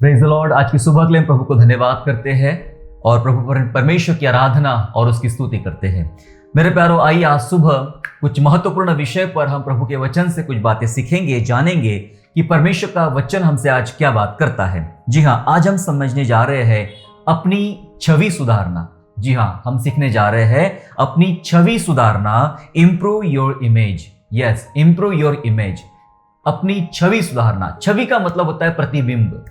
Praise the Lord. आज की सुबह के लिए प्रभु को धन्यवाद करते हैं और प्रभु परमेश्वर की आराधना और उसकी स्तुति करते हैं। मेरे प्यारों, आइए आज सुबह कुछ महत्वपूर्ण विषय पर हम प्रभु के वचन से कुछ बातें सीखेंगे, जानेंगे कि परमेश्वर का वचन हमसे आज क्या बात करता है। जी हाँ, आज हम समझने जा रहे हैं अपनी छवि सुधारना। जी हाँ, हम सीखने जा रहे हैं अपनी छवि सुधारना, improve your image. Yes, improve your image, अपनी छवि सुधारना। छवि का मतलब होता है प्रतिबिंब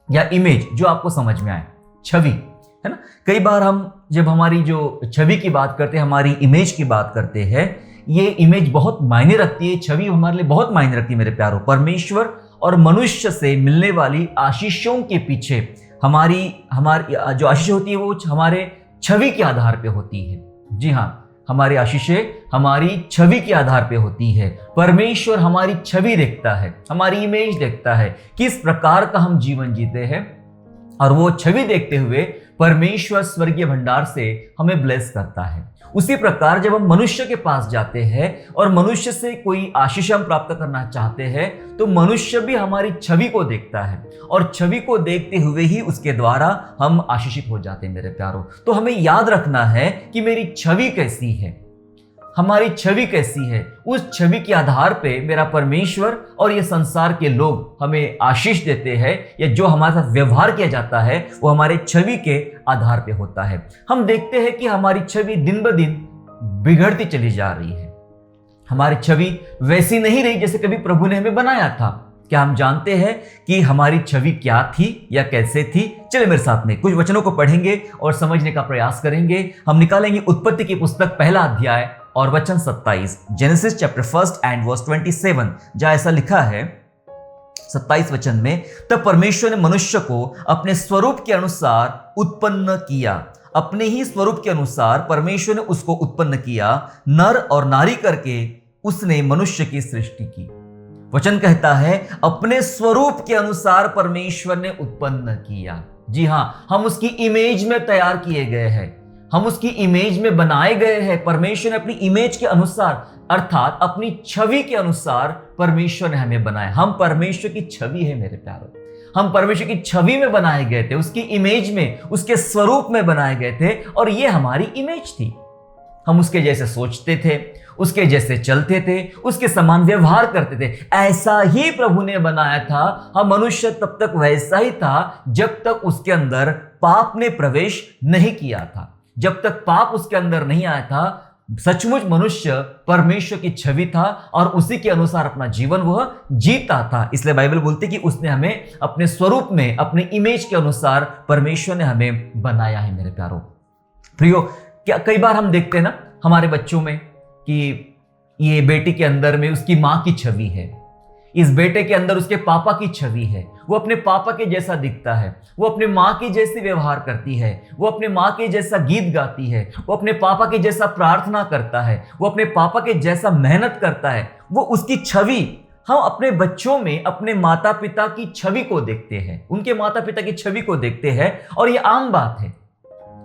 या इमेज, जो आपको समझ में आए। छवि है ना। कई बार हम जब हमारी जो छवि की बात करते हैं, हमारी इमेज की बात करते हैं, ये इमेज बहुत मायने रखती है। छवि हमारे लिए बहुत मायने रखती है मेरे प्यारों। परमेश्वर और मनुष्य से मिलने वाली आशीषों के पीछे हमारी जो आशीष होती है वो हमारे छवि के आधार पे होती है। जी हाँ, हमारी आशीषें हमारी छवि के आधार पे होती है। परमेश्वर हमारी छवि देखता है, हमारी इमेज देखता है, किस प्रकार का हम जीवन जीते हैं, और वो छवि देखते हुए परमेश्वर स्वर्गीय भंडार से हमें ब्लेस करता है। उसी प्रकार जब हम मनुष्य के पास जाते हैं और मनुष्य से कोई आशीष हम प्राप्त करना चाहते हैं, तो मनुष्य भी हमारी छवि को देखता है और छवि को देखते हुए ही उसके द्वारा हम आशीषित हो जाते हैं मेरे प्यारों। तो हमें याद रखना है कि मेरी छवि कैसी है, हमारी छवि कैसी है। उस छवि के आधार पे मेरा परमेश्वर और ये संसार के लोग हमें आशीष देते हैं, या जो हमारे साथ व्यवहार किया जाता है वो हमारे छवि के आधार पे होता है। हम देखते हैं कि हमारी छवि दिन ब दिन बिगड़ती चली जा रही है। हमारी छवि वैसी नहीं रही जैसे कभी प्रभु ने हमें बनाया था। क्या हम जानते हैं कि हमारी छवि क्या थी या कैसे थी? चलिए मेरे साथ में कुछ वचनों को पढ़ेंगे और समझने का प्रयास करेंगे। हम निकालेंगे उत्पत्ति की पुस्तक पहला अध्याय और वचन 27, जेनेसिस चैप्टर 1 एंड वर्स 27, जहां ऐसा लिखा है 27 वचन में, तब परमेश्वर ने मनुष्य को अपने स्वरूप के अनुसार उत्पन्न किया। अपने ही स्वरूप के अनुसार परमेश्वर ने उसको उत्पन्न किया, नर और नारी करके उसने मनुष्य की सृष्टि की। वचन कहता है अपने स्वरूप के अनुसार परमेश्वर ने उत्पन्न किया। जी हाँ, हम उसकी इमेज में तैयार किए गए हैं, हम उसकी इमेज में बनाए गए हैं। परमेश्वर ने अपनी इमेज के अनुसार, अर्थात अपनी छवि के अनुसार परमेश्वर ने हमें बनाया। हम परमेश्वर की छवि है मेरे प्यारों। हम परमेश्वर की छवि में बनाए गए थे, उसकी इमेज में, उसके स्वरूप में बनाए गए थे, और ये हमारी इमेज थी। हम उसके जैसे सोचते थे, उसके जैसे चलते थे, उसके समान व्यवहार करते थे। ऐसा ही प्रभु ने बनाया था। हम मनुष्य तब तक वैसा ही था जब तक उसके अंदर पाप ने प्रवेश नहीं किया था। जब तक पाप उसके अंदर नहीं आया था, सचमुच मनुष्य परमेश्वर की छवि था और उसी के अनुसार अपना जीवन वह जीता था। इसलिए बाइबल बोलती है कि उसने हमें अपने स्वरूप में, अपने इमेज के अनुसार परमेश्वर ने हमें बनाया है मेरे प्यारों। प्रियो, क्या कई बार हम देखते हैं ना हमारे बच्चों में कि ये बेटी के अंदर में उसकी माँ की छवि है, इस बेटे के अंदर उसके पापा की छवि है, वो अपने पापा के जैसा दिखता है, वो अपने माँ के जैसे व्यवहार करती है, वो अपने माँ के जैसा गीत गाती है, वो अपने पापा के जैसा प्रार्थना करता है, वो अपने पापा के जैसा मेहनत करता है। वो उसकी छवि, हम अपने बच्चों में अपने माता पिता की छवि को देखते हैं, उनके माता पिता की छवि को देखते हैं। और ये आम बात है,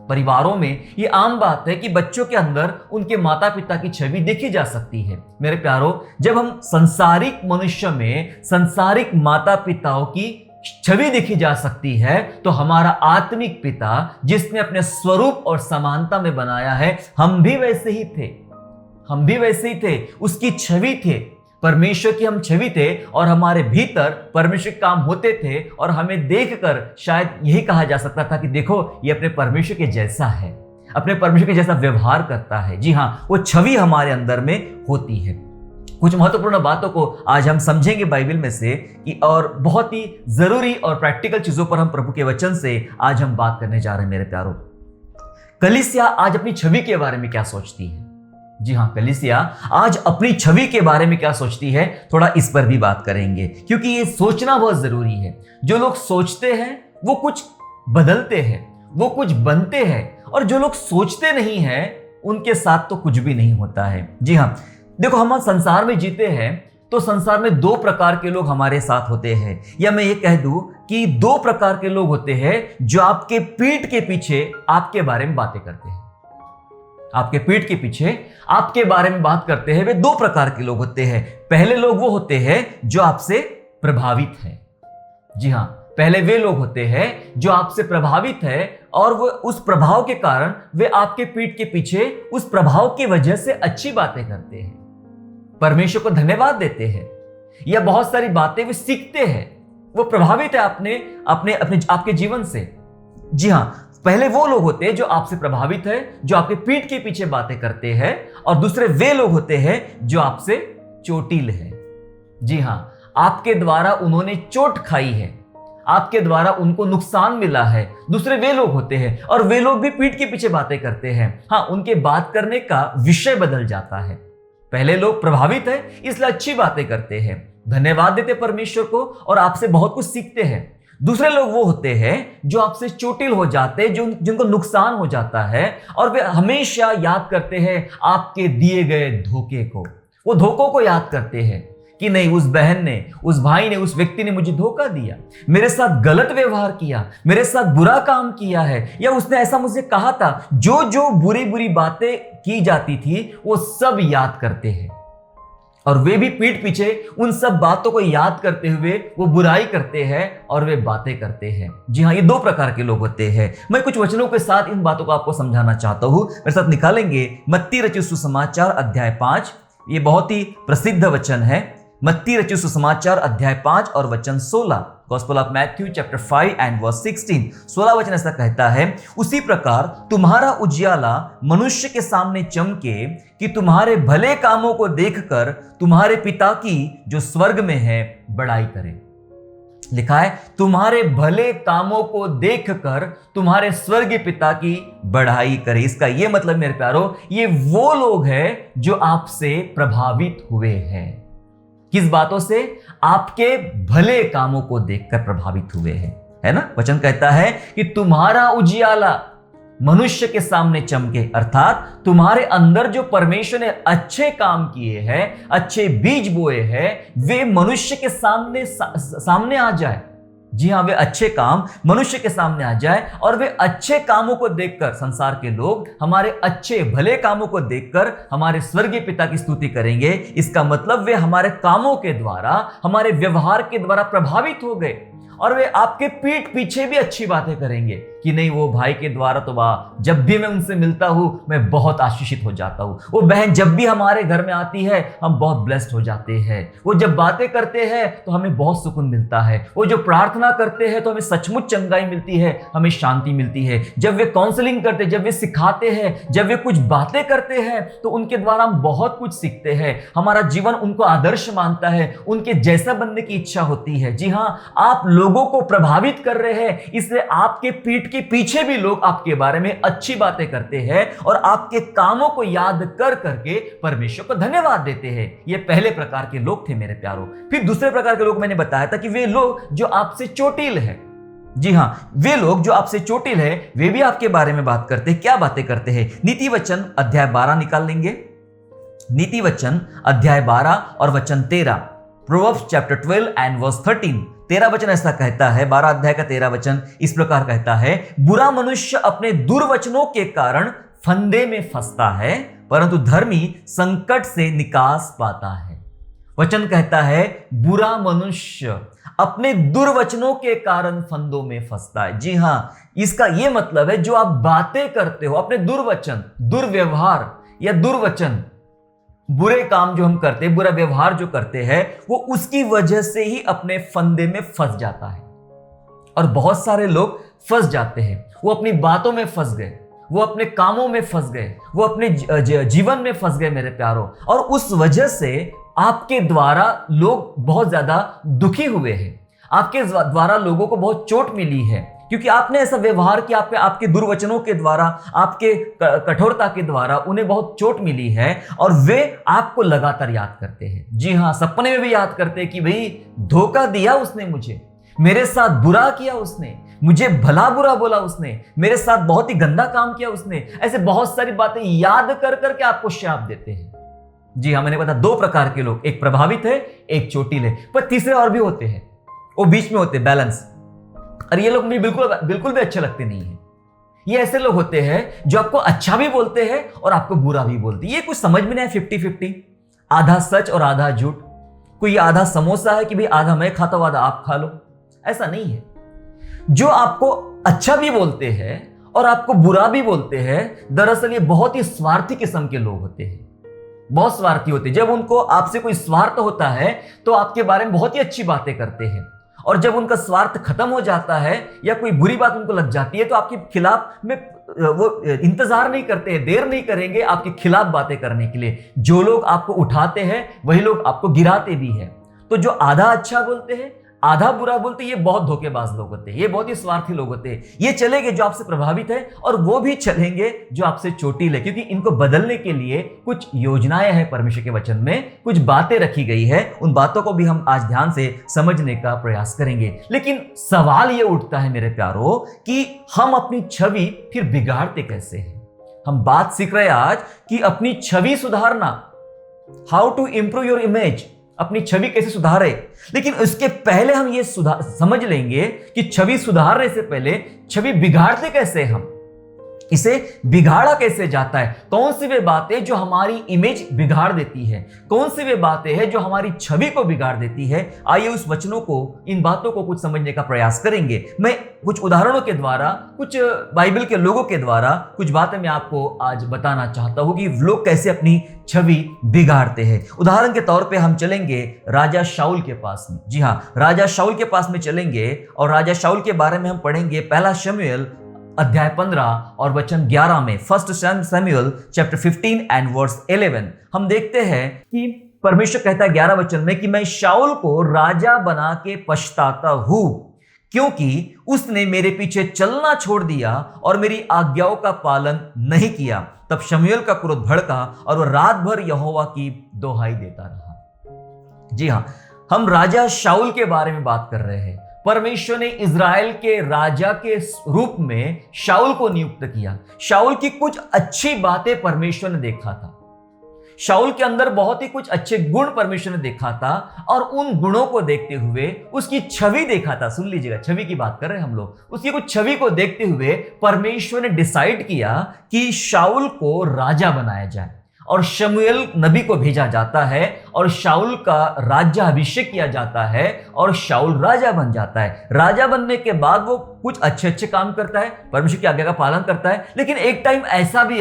परिवारों में ये आम बात है कि बच्चों के अंदर उनके माता पिता की छवि देखी जा सकती है। मेरे प्यारों, जब हम संसारिक मनुष्य में संसारिक माता पिताओं की छवि देखी जा सकती है, तो हमारा आत्मिक पिता जिसने अपने स्वरूप और समानता में बनाया है, हम भी वैसे ही थे, हम भी वैसे ही थे, उसकी छवि थे, परमेश्वर की हम छवि थे, और हमारे भीतर परमेश्वर के काम होते थे, और हमें देखकर शायद यही कहा जा सकता था कि देखो ये अपने परमेश्वर के जैसा है, अपने परमेश्वर के जैसा व्यवहार करता है। जी हाँ, वो छवि हमारे अंदर में होती है। कुछ महत्वपूर्ण बातों को आज हम समझेंगे बाइबल में से कि, और बहुत ही जरूरी और प्रैक्टिकल चीजों पर हम प्रभु के वचन से आज हम बात करने जा रहे हैं मेरे प्यारों। कलीसिया आज अपनी छवि के बारे में क्या सोचती है? जी हाँ, कलीसिया आज अपनी छवि के बारे में क्या सोचती है, थोड़ा इस पर भी बात करेंगे, क्योंकि ये सोचना बहुत जरूरी है। जो लोग सोचते हैं वो कुछ बदलते हैं, वो कुछ बनते हैं, और जो लोग सोचते नहीं हैं उनके साथ तो कुछ भी नहीं होता है। जी हाँ, देखो, हम संसार में जीते हैं तो संसार में दो प्रकार के लोग हमारे साथ होते हैं, या मैं ये कह दूं कि दो प्रकार के लोग होते हैं जो आपके पीठ के पीछे आपके बारे में बातें करते हैं। आपके पीठ के पीछे आपके बारे में बात करते हैं, वे दो प्रकार के लोग होते हैं। पहले लोग वो होते हैं जो आपसे प्रभावित हैं। जी हाँ, पहले वे लोग होते हैं जो आपसे प्रभावित है और वो उस प्रभाव के कारण वे आपके पीठ के पीछे उस प्रभाव की वजह से अच्छी बातें करते हैं, परमेश्वर को धन्यवाद देते हैं, या बहुत सारी बातें वे सीखते हैं, वो प्रभावित है अपने अपने अपने आपके जीवन से। जी हां, पहले वो लोग होते हैं जो आपसे प्रभावित है, जो आपके पीठ के पीछे बातें करते हैं, और दूसरे वे लोग होते हैं जो आपसे चोटिल है। जी हां, आपके द्वारा उन्होंने चोट खाई है, आपके द्वारा उनको नुकसान मिला है, दूसरे वे लोग होते हैं, और वे लोग भी पीठ के पीछे बातें करते हैं। हां, उनके बात करने का विषय बदल जाता है। पहले लोग प्रभावित है इसलिए अच्छी बातें करते हैं, धन्यवाद देते परमेश्वर को और आपसे बहुत कुछ सीखते हैं। दूसरे लोग वो होते हैं जो आपसे चोटिल हो जाते हैं, जिनको नुकसान हो जाता है, और वे हमेशा याद करते हैं आपके दिए गए धोखे को। वो धोखों को याद करते हैं कि नहीं, उस बहन ने, उस भाई ने, उस व्यक्ति ने मुझे धोखा दिया, मेरे साथ गलत व्यवहार किया, मेरे साथ बुरा काम किया है, या उसने ऐसा मुझे कहा था। जो जो बुरी बुरी बातें की जाती थी वो सब याद करते हैं, और वे भी पीठ पीछे उन सब बातों को याद करते हुए वो बुराई करते हैं और वे बातें करते हैं। जी हाँ, ये दो प्रकार के लोग होते हैं। मैं कुछ वचनों के साथ इन बातों को आपको समझाना चाहता हूं। मेरे साथ निकालेंगे मत्ती रचित सुसमाचार अध्याय 5। ये बहुत ही प्रसिद्ध वचन है। मत्ती रचित सुसमाचार अध्याय 5 और वचन 16। Gospel of Matthew chapter 5 and verse 16। 16 वचन ऐसा कहता है, उसी प्रकार तुम्हारा उजियाला मनुष्य के सामने चमके कि तुम्हारे भले कामों को देखकर तुम्हारे पिता की जो स्वर्ग में है बड़ाई करे। लिखा है, तुम्हारे भले कामों को देखकर तुम्हारे स्वर्गीय पिता की बढ़ाई करे। इसका यह मतलब मेरे प्यारो, ये वो लोग हैं जो आपसे प्रभावित हुए हैं। किस बातों से? आपके भले कामों को देखकर प्रभावित हुए हैं, है ना। वचन कहता है कि तुम्हारा उजियाला मनुष्य के सामने चमके, अर्थात तुम्हारे अंदर जो परमेश्वर ने अच्छे काम किए हैं, अच्छे बीज बोए हैं, वे मनुष्य के सामने आ जाए। जी हाँ, वे अच्छे काम मनुष्य के सामने आ जाए, और वे अच्छे कामों को देखकर संसार के लोग हमारे अच्छे भले कामों को देखकर हमारे स्वर्गीय पिता की स्तुति करेंगे। इसका मतलब वे हमारे कामों के द्वारा, हमारे व्यवहार के द्वारा प्रभावित हो गए, और वे आपके पीठ पीछे भी अच्छी बातें करेंगे कि नहीं, वो भाई के द्वारा तो वाह, जब भी मैं उनसे मिलता हूं मैं बहुत आशीषित हो जाता हूं। वो बहन जब भी हमारे घर में आती है हम बहुत ब्लेस्ड हो जाते हैं। वो जब बातें करते हैं तो हमें बहुत सुकून मिलता है। वो जो प्रार्थना करते हैं तो हमें सचमुच चंगाई मिलती है, हमें शांति मिलती है। जब वे काउंसलिंग करते, जब वे सिखाते हैं, जब वे कुछ बातें करते हैं तो उनके द्वारा हम बहुत कुछ सीखते हैं। हमारा जीवन उनको आदर्श मानता है, उनके जैसा बनने की इच्छा होती है। जी हाँ, आप लोगों को प्रभावित कर रहे हैं, इसलिए आपके पीठ के पीछे भी लोग आपके बारे में अच्छी बातें करते हैं और आपके कामों को याद कर करके परमेश्वर को धन्यवाद देते हैं। ये पहले प्रकार के लोग थे मेरे प्यारों। फिर दूसरे प्रकार के लोग मैंने बताया था कि वे लोग जो आपसे चोटिल है। जी हां, वे लोग जो आपसे चोटिल है वे भी आपके बारे में बात करते हैं। क्या बातें करते हैं? नीति वचन अध्याय 12 निकाल लेंगे। नीति वचन अध्याय 12 और वचन 13। Proverbs chapter 12 and verse 13। 13 वचन ऐसा कहता है, 12 अध्याय का 13 वचन इस प्रकार कहता है, बुरा मनुष्य अपने दुर्वचनों के कारण फंदे में फंसता है, परंतु धर्मी संकट से निकास पाता है। वचन कहता है बुरा मनुष्य अपने दुर्वचनों के कारण फंदों में फंसता है। जी हां, इसका यह मतलब है जो आप बातें करते हो, अपने दुर्वचन, दुर्व्यवहार या दुर्वचन, बुरे काम जो हम करते हैं, बुरा व्यवहार जो करते हैं, वो उसकी वजह से ही अपने फंदे में फंस जाता है। और बहुत सारे लोग फंस जाते हैं, वो अपनी बातों में फंस गए, वो अपने कामों में फंस गए, वो अपने जीवन में फंस गए मेरे प्यारों, और उस वजह से आपके द्वारा लोग बहुत ज्यादा दुखी हुए हैं। आपके द्वारा लोगों को बहुत चोट मिली है, क्योंकि आपने ऐसा व्यवहार किया, आपके दुर्वचनों के द्वारा, आपके कठोरता के द्वारा उन्हें बहुत चोट मिली है, और वे आपको लगातार याद करते हैं। जी हां, सपने में भी याद करते हैं कि भाई धोखा दिया उसने मुझे, मेरे साथ बुरा किया उसने, मुझे भला बुरा बोला उसने, मेरे साथ बहुत ही गंदा काम किया उसने। ऐसे बहुत सारी बातें याद कर करके आपको शाप देते हैं। जी हाँ, मैंने बताया दो प्रकार के लोग, एक प्रभावित है, एक चोटिल है, पर तीसरे और भी होते हैं, वो बीच में होते, बैलेंस। और ये लोग मुझे बिल्कुल भी अच्छे लगते नहीं है। ये ऐसे लोग होते हैं जो आपको अच्छा भी बोलते हैं और आपको बुरा भी बोलते हैं। ये कुछ समझ में नहीं है, 50-50, आधा सच और आधा झूठ। कोई आधा समोसा है कि भाई आधा मैं खाता हूं आधा आप खा लो, ऐसा नहीं है। जो आपको अच्छा भी बोलते हैं और आपको बुरा भी बोलते हैं, दरअसल ये बहुत ही स्वार्थी किस्म के लोग होते हैं, बहुत स्वार्थी होते हैं। जब उनको आपसे कोई स्वार्थ होता है तो आपके बारे में बहुत ही अच्छी बातें करते हैं, और जब उनका स्वार्थ खत्म हो जाता है या कोई बुरी बात उनको लग जाती है तो आपके खिलाफ में वो इंतजार नहीं करते, देर नहीं करेंगे आपके खिलाफ बातें करने के लिए। जो लोग आपको उठाते हैं वही लोग आपको गिराते भी हैं। तो जो आधा अच्छा बोलते हैं आधा बुरा बोलते हैं, ये बहुत धोखेबाज लोग होते हैं, ये बहुत ही स्वार्थी लोग होते हैं। ये चलेंगे जो आपसे प्रभावित है, और वो भी चलेंगे जो आपसे चोटिल है, क्योंकि इनको बदलने के लिए कुछ योजनाएं हैं परमेश्वर के वचन में, कुछ बातें रखी गई है। उन बातों को भी हम आज ध्यान से समझने का प्रयास करेंगे। लेकिन सवाल ये उठता है मेरे प्यारों कि हम अपनी छवि फिर बिगाड़ते कैसे हैं। हम बात सीख रहे हैं आज कि अपनी छवि सुधारना, how to improve your image, अपनी छवि कैसे सुधारे। लेकिन उसके पहले हम ये समझ लेंगे कि छवि सुधारने से पहले छवि बिगाड़ते कैसे, हम इसे बिगाड़ा कैसे जाता है, कौन सी वे बातें जो हमारी इमेज बिगाड़ देती है, कौन सी वे बातें हैं जो हमारी छवि को बिगाड़ देती है। आइए उस वचनों को, इन बातों को कुछ समझने का प्रयास करेंगे। मैं कुछ उदाहरणों के द्वारा, कुछ बाइबल के लोगों के द्वारा कुछ बातें मैं आपको आज बताना चाहता हूं कि लोग कैसे अपनी छवि बिगाड़ते हैं। उदाहरण के तौर पे हम चलेंगे राजा शाऊल के पास में। जी हाँ, राजा शाऊल के पास में चलेंगे और राजा शाऊल के बारे में हम पढ़ेंगे पहला शमूएल अध्याय 15 और वचन 11 में। फर्स्ट शमूएल चैप्टर 15 एंड वर्स 11 हम देखते हैं कि परमेश्वर कहता है 11 वचन में कि मैं शाऊल को राजा बना के पछताता हूं, क्योंकि उसने मेरे पीछे चलना छोड़ दिया और मेरी आज्ञाओं का पालन नहीं किया। तब शमूएल का क्रोध भड़का और वह रात भर यहोवा की दोहाई देता रहा। जी हाँ, हम राजा शाऊल के बारे में बात कर रहे हैं। परमेश्वर ने इज़राइल के राजा के रूप में शाऊल को नियुक्त किया। शाऊल की कुछ अच्छी बातें परमेश्वर ने देखा था, शाऊल के अंदर बहुत ही कुछ अच्छे गुण परमेश्वर ने देखा था, और उन गुणों को देखते हुए उसकी छवि देखा था। सुन लीजिएगा, छवि की बात कर रहे हैं हम लोग। उसकी कुछ छवि को देखते हुए परमेश्वर ने डिसाइड किया कि शाऊल को राजा बनाया जाए, और शमूएल नबी को भेजा जाता है और शाऊल का राज्याभिषेक किया जाता है और शाऊल राजा बन जाता है। राजा बनने के बाद वो कुछ अच्छे अच्छे काम करता है, परमेश्वर की आज्ञा का पालन करता है। लेकिन एक टाइम ऐसा भी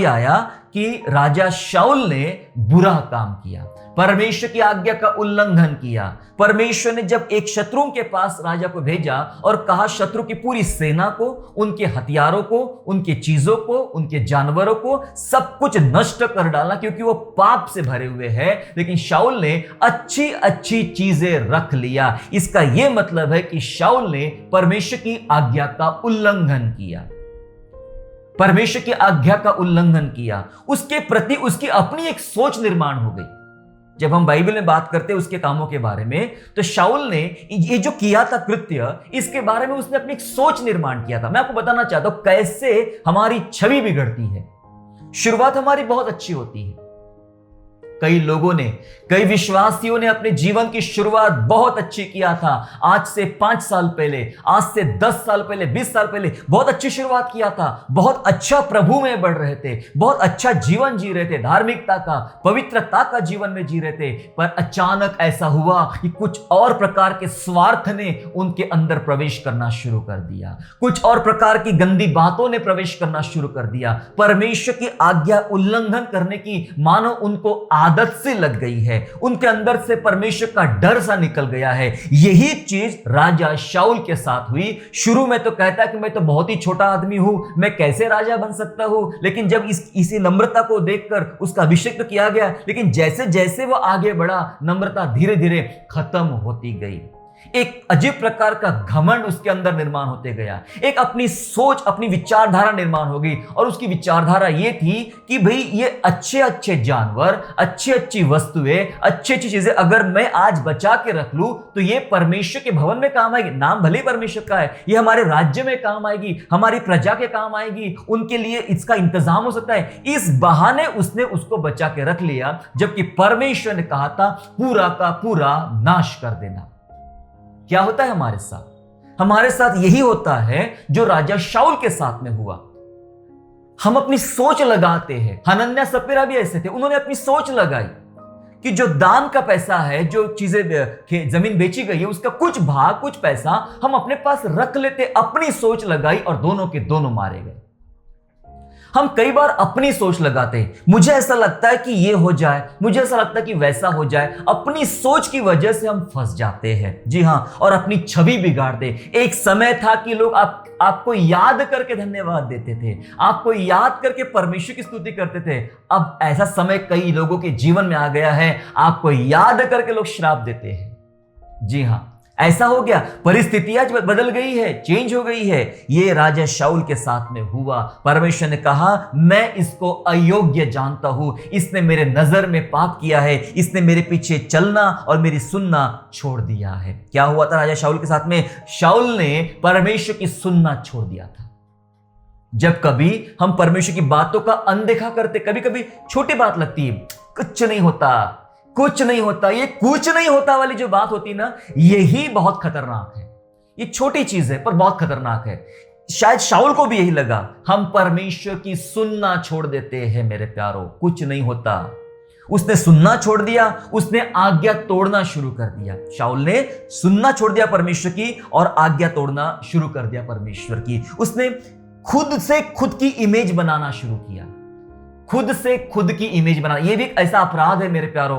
आया कि राजा शाऊल ने बुरा काम किया, परमेश्वर की आज्ञा का उल्लंघन किया। परमेश्वर ने जब एक शत्रु के पास राजा को भेजा और कहा शत्रु की पूरी सेना को, उनके हथियारों को, उनके चीजों को, उनके जानवरों को सब कुछ नष्ट कर डाला, क्योंकि वो पाप से भरे हुए हैं। लेकिन शाऊल ने अच्छी अच्छी चीजें रख लिया। इसका यह मतलब है कि शाऊल ने परमेश्वर की आज्ञा का उल्लंघन किया, परमेश्वर की आज्ञा का उल्लंघन किया। उसके प्रति उसकी अपनी एक सोच निर्माण हो गई। जब हम बाइबल में बात करते हैं उसके कामों के बारे में, तो शाऊल ने ये जो किया था कृत्य, इसके बारे में उसने अपनी एक सोच निर्माण किया था। मैं आपको बताना चाहता हूं कैसे हमारी छवि बिगड़ती है। शुरुआत हमारी बहुत अच्छी होती है। कई लोगों ने, कई विश्वासियों ने अपने जीवन की शुरुआत बहुत अच्छी किया था। आज से 5 साल पहले, आज से 10 साल पहले, 20 साल पहले बहुत अच्छी शुरुआत किया था, बहुत अच्छा प्रभु में बढ़ रहे थे, बहुत अच्छा जीवन जी रहे थे, धार्मिकता का, पवित्रता का जीवन में जी रहे थे। पर अचानक ऐसा हुआ कि कुछ और प्रकार के स्वार्थ ने उनके अंदर प्रवेश करना शुरू कर दिया, कुछ और प्रकार की गंदी बातों ने प्रवेश करना शुरू कर दिया। परमेश्वर की आज्ञा उल्लंघन करने की मानो उनको आदत से लग गई है, उनके अंदर से परमेश्वर का डर सा निकल गया है। यही चीज राजा शाऊल के साथ हुई। शुरू में तो कहता है कि मैं तो बहुत ही छोटा आदमी हूं, मैं कैसे राजा बन सकता हूं। लेकिन जब इसी नम्रता को देखकर उसका अभिषेक तो किया गया, लेकिन जैसे जैसे वो आगे बढ़ा, नम्रता धीरे धीरे खत्म होती गई। एक अजीब प्रकार का घमंड उसके अंदर निर्माण होते गया, एक अपनी सोच, अपनी विचारधारा निर्माण हो गई। और उसकी विचारधारा ये थी कि भाई ये अच्छे अच्छे जानवर, अच्छी अच्छी वस्तुएं, अच्छी अच्छी चीजें अगर मैं आज बचा के रख लूं तो ये परमेश्वर के भवन में काम आएगी। नाम भले परमेश्वर का है, ये हमारे राज्य में काम आएगी, हमारी प्रजा के काम आएगी, उनके लिए इसका इंतजाम हो सकता है। इस बहाने उसने उसको बचा के रख लिया, जबकि परमेश्वर ने कहा था पूरा का पूरा नाश कर देना। क्या होता है हमारे साथ? हमारे साथ यही होता है जो राजा शाऊल के साथ में हुआ। हम अपनी सोच लगाते हैं। हनन्याह सपेरा भी ऐसे थे, उन्होंने अपनी सोच लगाई कि जो दान का पैसा है, जो चीजें जमीन बेची गई है, उसका कुछ भाग, कुछ पैसा हम अपने पास रख लेते। अपनी सोच लगाई और दोनों के दोनों मारे गए। हम कई बार अपनी सोच लगाते हैं, मुझे ऐसा लगता है कि ये हो जाए, मुझे ऐसा लगता है कि वैसा हो जाए। अपनी सोच की वजह से हम फंस जाते हैं, जी हां, और अपनी छवि बिगाड़ते। एक समय था कि लोग आपको याद करके धन्यवाद देते थे, आपको याद करके परमेश्वर की स्तुति करते थे। अब ऐसा समय कई लोगों के जीवन में आ गया है, आपको याद करके लोग श्राप देते हैं। जी हां, ऐसा हो गया, परिस्थितियां बदल गई है, चेंज हो गई है। ये राजा शाऊल के साथ में हुआ। परमेश्वर ने कहा, मैं इसको अयोग्य जानता हूं, इसने मेरे नजर में पाप किया है, इसने मेरे पीछे चलना और मेरी सुनना छोड़ दिया है। क्या हुआ था राजा शाऊल के साथ में? शाऊल ने परमेश्वर की सुनना छोड़ दिया था। जब कभी हम परमेश्वर की बातों का अनदेखा करते, कभी कभी छोटी बात लगती है, कुछ नहीं होता, कुछ नहीं होता, ये कुछ नहीं होता वाली जो बात होती ना, यही बहुत खतरनाक है। ये छोटी चीज है पर बहुत खतरनाक है। शायद शाऊल को भी यही लगा। हम परमेश्वर की सुनना छोड़ देते हैं मेरे प्यारों, कुछ नहीं होता। उसने सुनना छोड़ दिया, उसने आज्ञा तोड़ना शुरू कर दिया। शाऊल ने सुनना छोड़ दिया परमेश्वर की और आज्ञा तोड़ना शुरू कर दिया परमेश्वर की। उसने खुद से खुद की इमेज बनाना शुरू किया, खुद से खुद की इमेज बनाना। यह भी एक ऐसा अपराध है मेरे प्यारों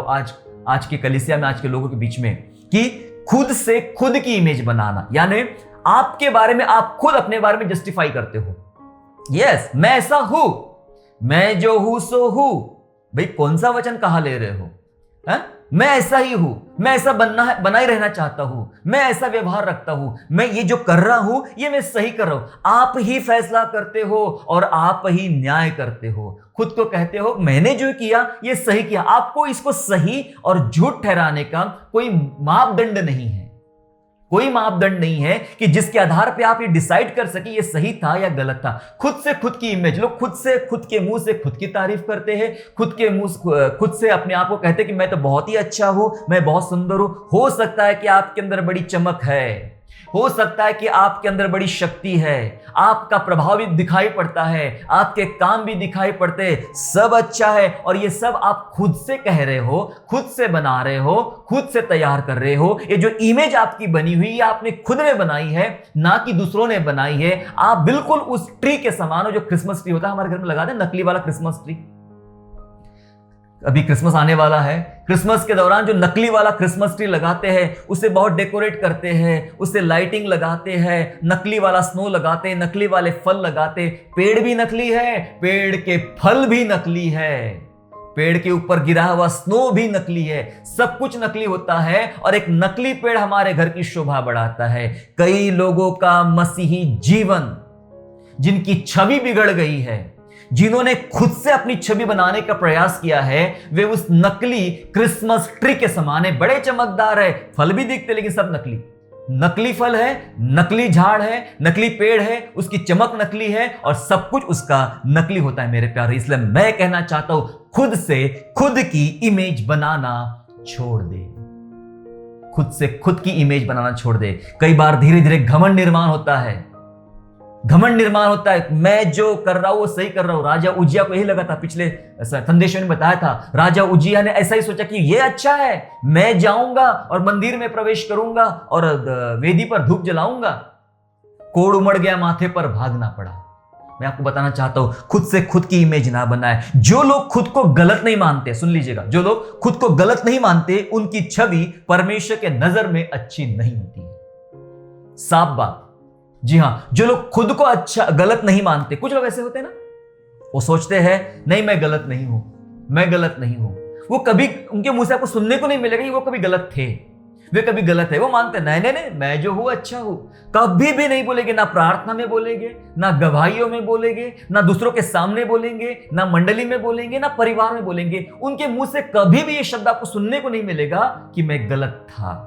आज के कलीसिया में, आज के लोगों के बीच में, कि खुद से खुद की इमेज बनाना। यानी आपके बारे में आप खुद अपने बारे में जस्टिफाई करते हो। यस, मैं ऐसा हूं, मैं जो हूं सो हूं। भाई कौन सा वचन कहां ले रहे हो? मैं ऐसा ही हूं, मैं ऐसा बना ही रहना चाहता हूं, मैं ऐसा व्यवहार रखता हूं, मैं ये जो कर रहा हूं ये मैं सही कर रहा हूं। आप ही फैसला करते हो और आप ही न्याय करते हो। खुद को कहते हो मैंने जो किया ये सही किया। आपको इसको सही और झूठ ठहराने का कोई मापदंड नहीं है, कोई मापदंड नहीं है कि जिसके आधार पे आप ये डिसाइड कर सके ये सही था या गलत था। खुद से खुद की इमेज, लोग खुद से खुद के मुंह से खुद की तारीफ करते हैं, खुद से अपने आप को कहते हैं कि मैं तो बहुत ही अच्छा हूं, मैं बहुत सुंदर हूं। हो सकता है कि आपके अंदर बड़ी चमक है, हो सकता है कि आपके अंदर बड़ी शक्ति है, आपका प्रभाव भी दिखाई पड़ता है, आपके काम भी दिखाई पड़ते हैं, सब अच्छा है। और ये सब आप खुद से कह रहे हो, खुद से बना रहे हो, खुद से तैयार कर रहे हो। ये जो इमेज आपकी बनी हुई है आपने खुद ने बनाई है, ना कि दूसरों ने बनाई है। आप बिल्कुल उस ट्री के समान हो जो क्रिसमस ट्री होता है, हमारे घर में लगा दें नकली वाला क्रिसमस ट्री। अभी क्रिसमस आने वाला है, क्रिसमस के दौरान जो नकली वाला क्रिसमस ट्री लगाते हैं, उसे बहुत डेकोरेट करते हैं, उसे लाइटिंग लगाते हैं, नकली वाला स्नो लगाते हैं, नकली वाले फल लगाते हैं। पेड़ भी नकली है, पेड़ के फल भी नकली है, पेड़ के ऊपर गिरा हुआ स्नो भी नकली है, सब कुछ नकली होता है। और एक नकली पेड़ हमारे घर की शोभा बढ़ाता है। कई लोगों का मसीही जीवन, जिनकी छवि बिगड़ गई है, जिन्होंने खुद से अपनी छवि बनाने का प्रयास किया है, वे उस नकली क्रिसमस ट्री के समान है। बड़े चमकदार है, फल भी दिखते लेकिन सब नकली, नकली फल है, नकली झाड़ है, नकली पेड़ है, उसकी चमक नकली है और सब कुछ उसका नकली होता है मेरे प्यारे। इसलिए मैं कहना चाहता हूं, खुद से खुद की इमेज बनाना छोड़ दे, खुद से खुद की इमेज बनाना छोड़ दे। कई बार धीरे धीरे घमंड निर्माण होता है, घमंड निर्माण होता है, मैं जो कर रहा हूं वो सही कर रहा हूं। राजा उजिया को यही लगा था, पिछले संदेश में बताया था, राजा उजिया ने ऐसा ही सोचा कि ये अच्छा है, मैं जाऊंगा और मंदिर में प्रवेश करूंगा और वेदी पर धूप जलाऊंगा। कोड़ उमड़ गया माथे पर, भागना पड़ा। मैं आपको बताना चाहता हूं, खुद से खुद की इमेज ना बनाए। जो लोग खुद को गलत नहीं मानते, सुन लीजिएगा, जो लोग खुद को गलत नहीं मानते, उनकी छवि परमेश्वर के नजर में अच्छी नहीं होती है। साफ बात। जी हां, जो लोग खुद को अच्छा गलत नहीं मानते, कुछ लोग ऐसे होते हैं ना, वो सोचते हैं नहीं मैं गलत नहीं हूं, मैं गलत नहीं हूं। वो कभी, उनके मुंह से आपको सुनने को नहीं मिलेगा कि वो कभी गलत थे, वे कभी गलत है। वो मानते नहीं नहीं नहीं, मैं जो हूं अच्छा हूं। कभी भी नहीं बोलेंगे, ना प्रार्थना में बोलेंगे, ना गवाहियों में बोलेंगे, ना दूसरों के सामने बोलेंगे, ना मंडली में बोलेंगे, ना परिवार में बोलेंगे। उनके मुंह से कभी भी ये शब्द आपको सुनने को नहीं मिलेगा कि मैं गलत था।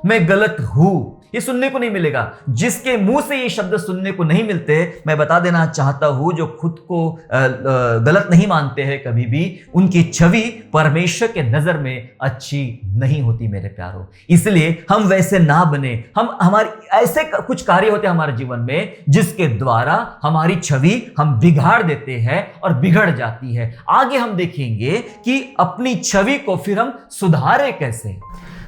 मैं गलत हूं, ये सुनने को नहीं मिलेगा। जिसके मुंह से ये शब्द सुनने को नहीं मिलते, मैं बता देना चाहता हूं, जो खुद को गलत नहीं मानते हैं कभी भी, उनकी छवि परमेश्वर के नजर में अच्छी नहीं होती मेरे प्यारों। इसलिए हम वैसे ना बने। हम हमारे ऐसे कुछ कार्य होते हैं हमारे जीवन में जिसके द्वारा हमारी छवि हम बिगाड़ देते हैं और बिगड़ जाती है। आगे हम देखेंगे कि अपनी छवि को फिर हम सुधारे कैसे।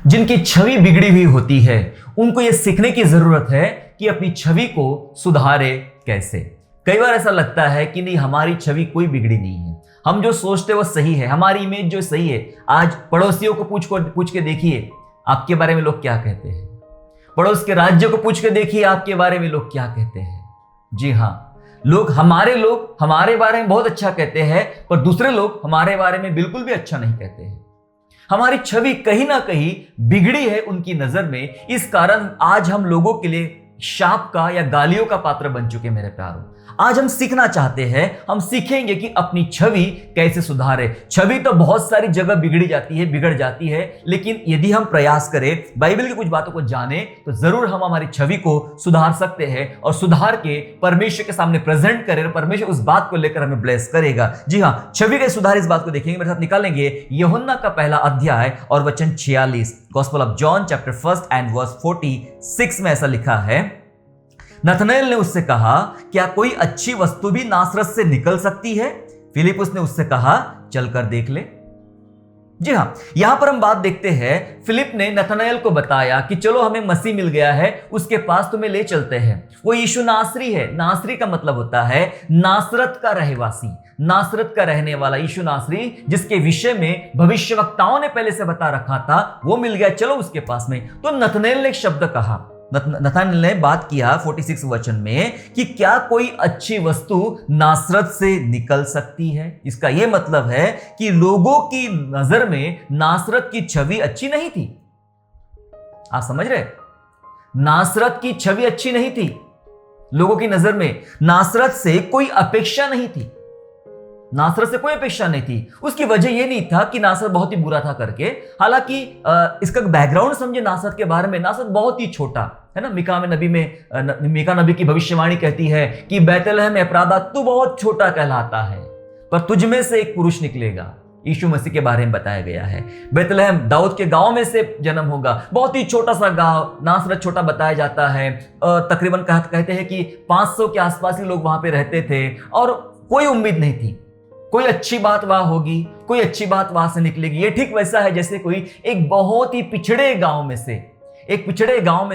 जिनकी छवि बिगड़ी हुई होती है उनको यह सीखने की जरूरत है कि अपनी छवि को सुधारे कैसे। कई बार ऐसा लगता है कि नहीं, हमारी छवि कोई बिगड़ी नहीं है, हम जो सोचते वो सही है, हमारी इमेज जो सही है। आज पड़ोसियों को पूछ के देखिए आपके बारे में लोग क्या कहते हैं। पड़ोस के राज्य को पूछ के देखिए आपके बारे में लोग क्या कहते हैं। जी हाँ, लोग हमारे बारे में बहुत अच्छा कहते हैं, पर दूसरे लोग हमारे बारे में बिल्कुल भी अच्छा नहीं कहते हैं। हमारी छवि कहीं ना कहीं बिगड़ी है उनकी नजर में। इस कारण आज हम लोगों के लिए शाप का या गालियों का पात्र बन चुके मेरे प्यारों। आज हम सीखना चाहते हैं, हम सीखेंगे कि अपनी छवि कैसे सुधारे। छवि तो बहुत सारी जगह बिगड़ जाती है, लेकिन यदि हम प्रयास करें, बाइबल की कुछ बातों को जाने, तो जरूर हम हमारी छवि को सुधार सकते हैं और सुधार के परमेश्वर के सामने प्रेजेंट करें। परमेश्वर उस बात को लेकर हमें ब्लेस करेगा। जी हाँ, छवि के सुधार, इस बात को देखेंगे, मेरे साथ निकालेंगे यूहन्ना का पहला अध्याय और वचन 46। Gospel of John chapter 1 and verse 46 में ऐसा लिखा है, नतनएल ने उससे कहा, क्या कोई अच्छी वस्तु भी नासरत से निकल सकती है? फिलिपुस ने उससे कहा, चलकर देख ले। जी हाँ, यहां पर हम बात देखते हैं, फिलिप ने नतनएल को बताया कि चलो हमें मसीह मिल गया है, उसके पास तुम्हें ले चलते हैं। वो यीशु नासरी है। नासरी का मतलब होता है नासरत का रहवासी, नासरत का रहने वाला यीशु नासरी, जिसके विषय में भविष्यवक्ताओं ने पहले से बता रखा था, वो मिल गया, चलो उसके पास में। तो नतनएल ने एक शब्द कहा, नतनएल ने बात किया 46 वचन में कि क्या कोई अच्छी वस्तु नासरत से निकल सकती है। इसका यह मतलब है कि लोगों की नजर में नासरत की छवि अच्छी नहीं थी। आप समझ रहे? नासरत की छवि अच्छी नहीं थी लोगों की नजर में। नासरत से कोई अपेक्षा नहीं थी, नासरत से कोई अपेक्षा नहीं थी। उसकी वजह यह नहीं था कि नासरत बहुत ही बुरा था करके। हालांकि इसका बैकग्राउंड समझे नासरत के बारे में। नासरत बहुत ही छोटा है ना। मीका नबी की भविष्यवाणी कहती है कि बैतलहम एफ्राता, तू बहुत छोटा कहलाता है, पर तुझ में से एक पुरुष निकलेगा। यीशु मसीह के बारे में बताया गया है। बैतलहम दाऊद के गांव में से जन्म होगा। बहुत ही छोटा सा गांव, नासरत छोटा बताया जाता है। तकरीबन कहते हैं कि 500 के आसपास ही लोग वहां पे रहते थे और कोई उम्मीद नहीं थी कोई अच्छी बात वहां होगी, कोई अच्छी बात वहां से निकलेगी। ये ठीक वैसा है जैसे कोई एक बहुत ही पिछड़े गांव में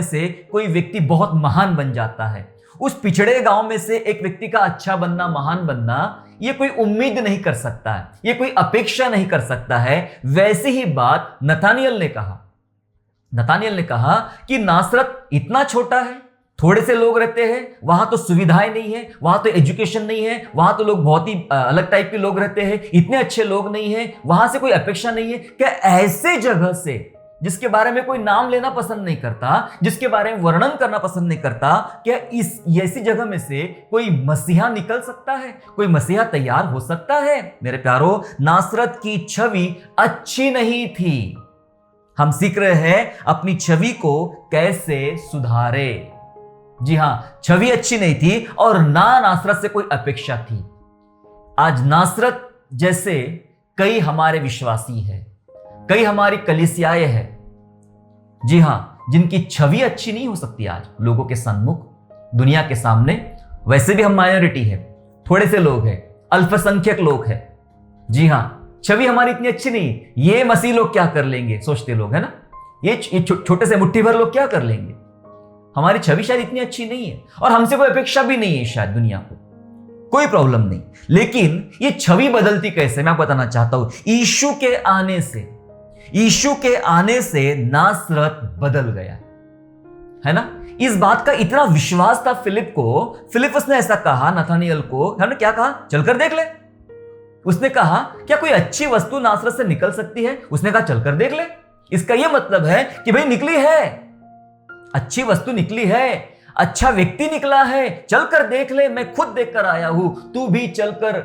से कोई व्यक्ति बहुत महान बन जाता है। उस पिछड़े गांव में से एक व्यक्ति का अच्छा बनना, महान बनना, ये कोई उम्मीद नहीं कर सकता है, ये कोई अपेक्षा नहीं कर सकता है। वैसी ही बात नतानिएल ने कहा कि नासरत इतना छोटा है, थोड़े से लोग रहते हैं, वहां तो सुविधाएं नहीं है, वहां तो एजुकेशन नहीं है, वहां तो लोग बहुत ही अलग टाइप के लोग रहते हैं, इतने अच्छे लोग नहीं है, वहां से कोई अपेक्षा नहीं है। क्या ऐसे जगह से, जिसके बारे में कोई नाम लेना पसंद नहीं करता, जिसके बारे में वर्णन करना पसंद नहीं करता, क्या इस ऐसी जगह में से कोई मसीहा निकल सकता है? कोई मसीहा तैयार हो सकता है? मेरे प्यारो, नासरत की छवि अच्छी नहीं थी। हम सीख रहे हैं अपनी छवि को कैसे सुधारे। जी हां, छवि अच्छी नहीं थी और ना नासरत से कोई अपेक्षा थी। आज नासरत जैसे कई हमारे विश्वासी हैं, कई हमारी कलीसियाएं हैं, जी हां, जिनकी छवि अच्छी नहीं हो सकती आज लोगों के सन्मुख, दुनिया के सामने। वैसे भी हम माइनॉरिटी है, थोड़े से लोग हैं, अल्पसंख्यक लोग हैं। जी हां, छवि हमारी इतनी अच्छी नहीं। ये मसीह लोग क्या कर लेंगे सोचते लोग, है ना। ये छोटे से मुट्ठी भर लोग क्या कर लेंगे। हमारी छवि शायद इतनी अच्छी नहीं है और हमसे कोई अपेक्षा भी नहीं है शायद दुनिया को, कोई प्रॉब्लम नहीं। लेकिन ये छवि बदलती कैसे, मैं बताना चाहता हूं। यीशु के आने से नासरत बदल गया, है ना। इस बात का इतना विश्वास था फिलिप को। फिलिपस ने ऐसा कहा नतानिएल को, हमने क्या कहा, चलकर देख ले। उसने कहा, क्या कोई अच्छी वस्तु नासरत से निकल सकती है? उसने कहा, चलकर देख ले। इसका यह मतलब है कि भाई निकली है, अच्छी वस्तु निकली है। अच्छा व्यक्ति निकला है, चलकर देख ले, मैं खुद देखकर आया हूं, तू भी चलकर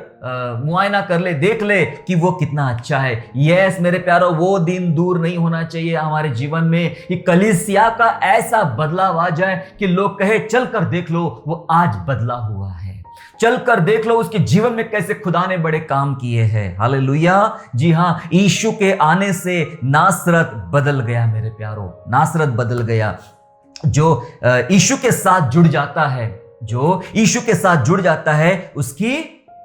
मुआयना कर ले, देख ले कि वो कितना अच्छा है। यस मेरे प्यारो, वो दिन दूर नहीं होना चाहिए हमारे जीवन में कि कलीसिया का ऐसा बदलाव आ जाए कि लोग कहे चलकर देख लो वो आज बदला हुआ है, चलकर देख लो उसके जीवन में कैसे खुदा ने बड़े काम किए हैं। हालेलुया। जी हां, यीशु के आने से नासरत बदल गया मेरे प्यारो, नासरत बदल गया। जो यीशु के साथ जुड़ जाता है, जो यीशु के साथ जुड़ जाता है, उसकी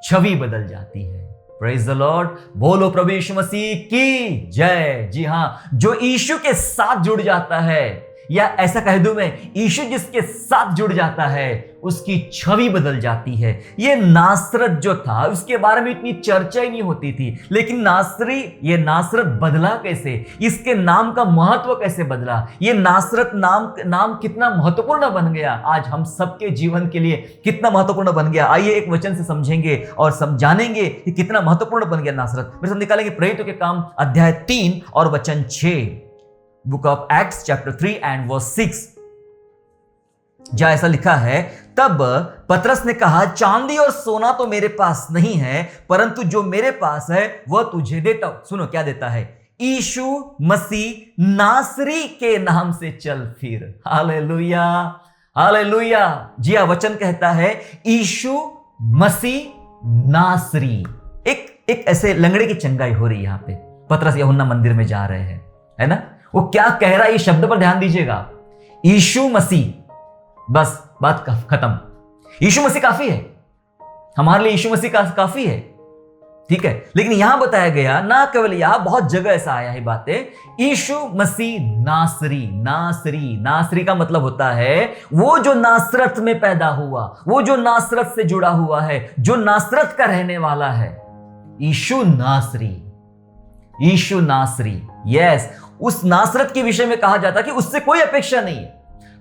छवि बदल जाती है। प्रेज द लॉर्ड, बोलो प्रभु यीशु मसीह की जय। जी हां, जो यीशु के साथ जुड़ जाता है, या ऐसा कह दूं मैं, यीशु जिसके साथ जुड़ जाता है उसकी छवि बदल जाती है। ये नासरत जो था उसके बारे में इतनी चर्चा ही नहीं होती थी, लेकिन ये नासरत बदला कैसे, इसके नाम का महत्व कैसे बदला, ये नासरत नाम कितना महत्वपूर्ण बन गया, आज हम सबके जीवन के लिए कितना महत्वपूर्ण बन गया। आइए एक वचन से समझेंगे और जानेंगे कि कितना महत्वपूर्ण बन गया नासरत। मेरे साथ निकालेंगे प्रेरितों के काम अध्याय 3 और वचन 6, book of Acts chapter 3 and verse 6, जहां ऐसा लिखा है, तब पतरस ने कहा, चांदी और सोना तो मेरे पास नहीं है, परंतु जो मेरे पास है वह तुझे देता हूं। सुनो क्या देता है, यीशु मसीह नासरी के नाम से चल फिर। Hallelujah, hallelujah. जी हां, वचन कहता है यीशु मसीह नासरी। एक ऐसे लंगड़े की चंगाई हो रही है यहां पे, पतरस यूहन्ना मंदिर में जा रहे हैं, है ना, वो क्या कह रहा है, ये शब्द पर ध्यान दीजिएगा, यीशु मसीह, बस बात खत्म। यीशु मसीह काफी है हमारे लिए, यीशु मसीह काफी है, ठीक है। लेकिन यहां बताया गया, ना केवल यहां, बहुत जगह ऐसा आया है बातें, यीशु मसीह नासरी। नासरी, नासरी का मतलब होता है वो जो नासरत में पैदा हुआ, वो जो नासरत से जुड़ा हुआ है, जो नासरत का रहने वाला है। यीशु नासरी, यीशु नासरी। यस, उस नासरत के विषय में कहा जाता है कि उससे कोई अपेक्षा नहीं है,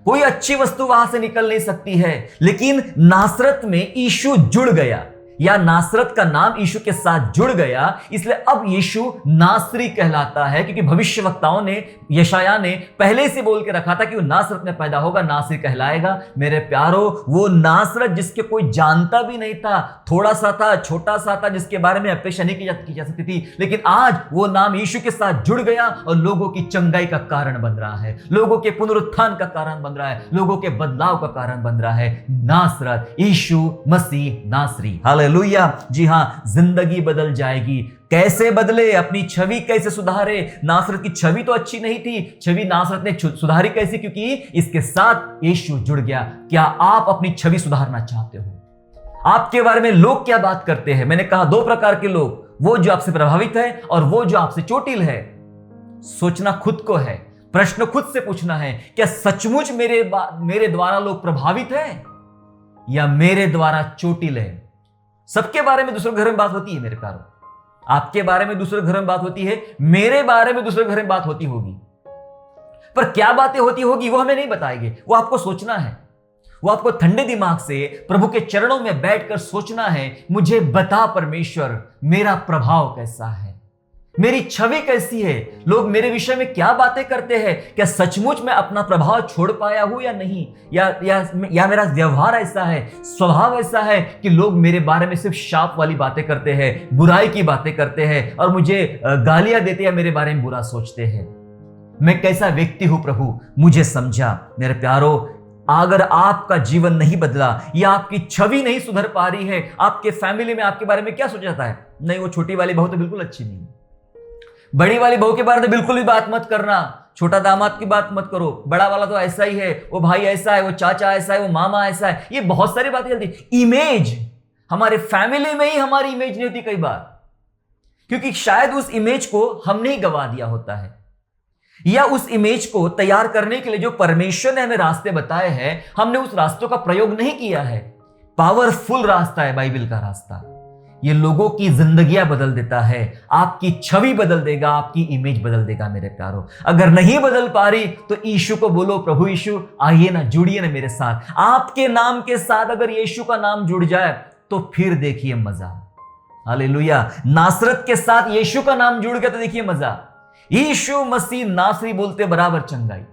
कोई अच्छी वस्तु वहां से निकल नहीं सकती है, लेकिन नासरत में यीशु जुड़ गया, या नासरत का नाम यीशु के साथ जुड़ गया, इसलिए अब यीशु नासरी कहलाता है। क्योंकि भविष्यवक्ताओं ने, यशाया ने पहले से बोल के रखा था कि वो नासरत में पैदा होगा, नासरी कहलाएगा। मेरे प्यारो, वो नासरत जिसके कोई जानता भी नहीं था, थोड़ा सा था, छोटा सा था, जिसके बारे में अपेक्षा नहीं की जा सकती थी, लेकिन आज वो नाम यीशु के साथ जुड़ गया और लोगों की चंगाई का कारण बन रहा है, लोगों के पुनरुत्थान का कारण बन रहा है, लोगों के बदलाव का कारण बन रहा है। नासरत, यीशु मसीह नासरी। हालेलुया। जी हां, जिंदगी बदल जाएगी। कैसे बदले, अपनी छवि कैसे सुधारे। नासरत की छवि तो अच्छी नहीं थी, छवि नासरत ने सुधारी कैसे, क्योंकि इसके साथ यीशु जुड़ गया। क्या आप अपनी छवि सुधारना चाहते हो? आपके बारे में लोग क्या बात करते हैं? मैंने कहा 2 प्रकार के लोग, वो जो आपसे प्रभावित है और वो जो आपसे चोटिल है। सोचना खुद को है, प्रश्न खुद से पूछना है, क्या सचमुच मेरे द्वारा लोग प्रभावित हैं या मेरे द्वारा चोटिल है? सबके बारे में दूसरे घर में बात होती है मेरे प्यारों, आपके बारे में दूसरे घर में बात होती है, मेरे बारे में दूसरे घर में बात होती होगी, पर क्या बातें होती होगी वो हमें नहीं बताएंगे, वो आपको सोचना है, वो आपको ठंडे दिमाग से प्रभु के चरणों में बैठकर सोचना है, मुझे बता परमेश्वर मेरा प्रभाव कैसा है, मेरी छवि कैसी है, लोग मेरे विषय में क्या बातें करते हैं, क्या सचमुच मैं अपना प्रभाव छोड़ पाया हूं या नहीं, या मेरा व्यवहार ऐसा है, स्वभाव ऐसा है कि लोग मेरे बारे में सिर्फ शाप वाली बातें करते हैं, बुराई की बातें करते हैं और मुझे गालियां देते हैं, मेरे बारे में बुरा सोचते हैं। मैं कैसा व्यक्ति हूं प्रभु, मुझे समझा। मेरे प्यारो, अगर आपका जीवन नहीं बदला या आपकी छवि नहीं सुधर पा रही है, आपके फैमिली में आपके बारे में क्या सोचा जाता है, नहीं वो छोटी वाली बहू तो बिल्कुल अच्छी नहीं, बड़ी वाली बहू के बारे में बिल्कुल भी बात मत करना, छोटा दामाद की बात मत करो, बड़ा वाला तो ऐसा ही है, वो भाई ऐसा है, वो चाचा ऐसा है, वो मामा ऐसा है, ये बहुत सारी बातें चलती। इमेज, हमारे फैमिली में ही हमारी इमेज नहीं होती कई बार, क्योंकि शायद उस इमेज को हमने ही गवा दिया होता है, या उस इमेज को तैयार करने के लिए जो परमेश्वर ने हमें रास्ते बताए हैं, हमने उस रास्तों का प्रयोग नहीं किया है। पावरफुल रास्ता है बाइबल का रास्ता, ये लोगों की जिंदगियां बदल देता है, आपकी छवि बदल देगा, आपकी इमेज बदल देगा। मेरे प्यारो, अगर नहीं बदल पा रही तो यीशु को बोलो, प्रभु यीशु आइए ना, जुड़िए ना मेरे साथ। आपके नाम के साथ अगर यीशु का नाम जुड़ जाए तो फिर देखिए मजा। हालेलुया। नासरत के साथ यीशु का नाम जुड़ गया तो देखिए मजा। यीशु मसीह नासरी बोलते बराबर चंगाई,